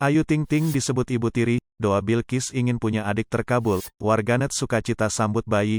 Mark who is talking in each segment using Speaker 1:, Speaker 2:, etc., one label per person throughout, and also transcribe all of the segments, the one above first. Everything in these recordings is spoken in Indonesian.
Speaker 1: Ayu Ting Ting disebut ibu tiri, doa Bilqis ingin punya adik terkabul, warganet sukacita sambut bayi.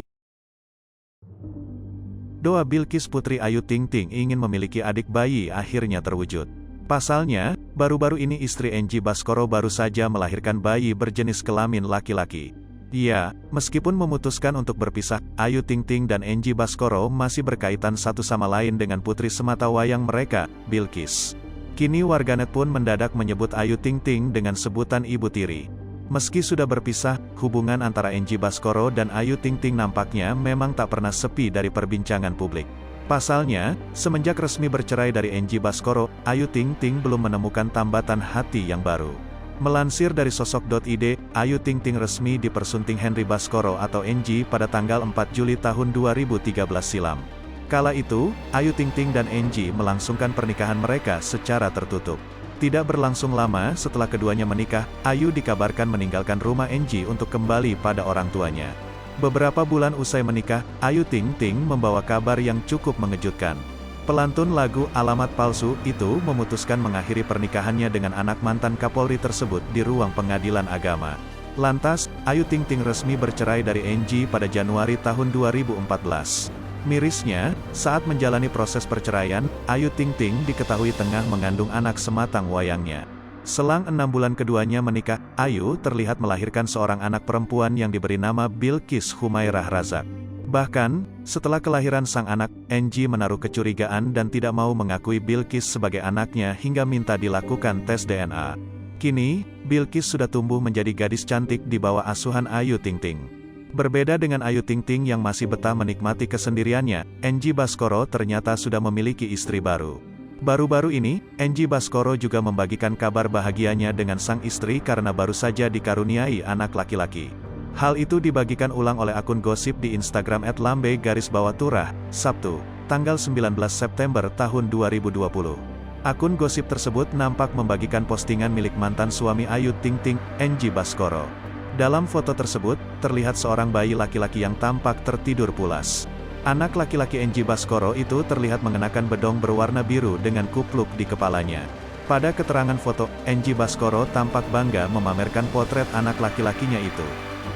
Speaker 1: Doa Bilqis putri Ayu Ting Ting ingin memiliki adik bayi akhirnya terwujud. Pasalnya, baru-baru ini istri Angie Baskoro baru saja melahirkan bayi berjenis kelamin laki-laki. Ya, meskipun memutuskan untuk berpisah, Ayu Ting Ting dan Angie Baskoro masih berkaitan satu sama lain dengan putri sematawayang mereka, Bilqis. Kini warganet pun mendadak menyebut Ayu Ting Ting dengan sebutan ibu tiri. Meski sudah berpisah, hubungan antara Angie Baskoro dan Ayu Ting Ting nampaknya memang tak pernah sepi dari perbincangan publik. Pasalnya, semenjak resmi bercerai dari Angie Baskoro, Ayu Ting Ting belum menemukan tambatan hati yang baru. Melansir dari sosok.id, Ayu Ting Ting resmi dipersunting Henry Baskoro atau Angie pada tanggal 4 Juli tahun 2013 silam. Kala itu, Ayu Ting Ting dan Angie melangsungkan pernikahan mereka secara tertutup. Tidak berlangsung lama setelah keduanya menikah, Ayu dikabarkan meninggalkan rumah Angie untuk kembali pada orang tuanya. Beberapa bulan usai menikah, Ayu Ting Ting membawa kabar yang cukup mengejutkan. Pelantun lagu Alamat Palsu itu memutuskan mengakhiri pernikahannya dengan anak mantan Kapolri tersebut di ruang pengadilan agama. Lantas, Ayu Ting Ting resmi bercerai dari Angie pada Januari tahun 2014. Mirisnya, saat menjalani proses perceraian, Ayu Ting Ting diketahui tengah mengandung anak sematang wayangnya. Selang 6 bulan keduanya menikah, Ayu terlihat melahirkan seorang anak perempuan yang diberi nama Bilqis Humairah Razak. Bahkan, setelah kelahiran sang anak, Angie menaruh kecurigaan dan tidak mau mengakui Bilqis sebagai anaknya hingga minta dilakukan tes DNA. Kini, Bilqis sudah tumbuh menjadi gadis cantik di bawah asuhan Ayu Ting Ting. Berbeda dengan Ayu Ting Ting yang masih betah menikmati kesendiriannya, Angie Baskoro ternyata sudah memiliki istri baru. Baru-baru ini, Angie Baskoro juga membagikan kabar bahagianya dengan sang istri karena baru saja dikaruniai anak laki-laki. Hal itu dibagikan ulang oleh akun gosip di Instagram @lambe_turah, Sabtu, tanggal 19 September tahun 2020. Akun gosip tersebut nampak membagikan postingan milik mantan suami Ayu Ting Ting, Angie Baskoro. Dalam foto tersebut, terlihat seorang bayi laki-laki yang tampak tertidur pulas. Anak laki-laki Angie Baskoro itu terlihat mengenakan bedong berwarna biru dengan kupluk di kepalanya. Pada keterangan foto, Angie Baskoro tampak bangga memamerkan potret anak laki-lakinya itu.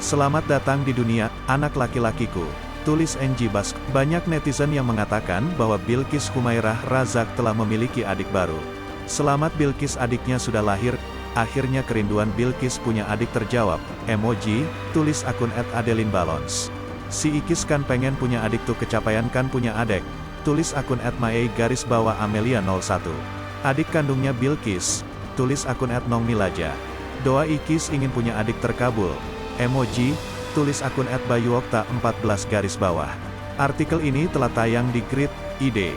Speaker 1: "Selamat datang di dunia, anak laki-lakiku," tulis Angie Baskoro. Banyak netizen yang mengatakan bahwa Bilqis Humairah Razak telah memiliki adik baru. "Selamat Bilqis, adiknya sudah lahir. Akhirnya kerinduan Bilqis punya adik terjawab," emoji, tulis akun @adelinbalons. "Si Ikis kan pengen punya adik tuh kecapaian kan punya adek," tulis akun @mae_amelia01. "Adik kandungnya Bilqis," tulis akun @nongmilaja. "Doa Ikis ingin punya adik terkabul," emoji, tulis akun @bayuokta14. Artikel ini telah tayang di Grid.id.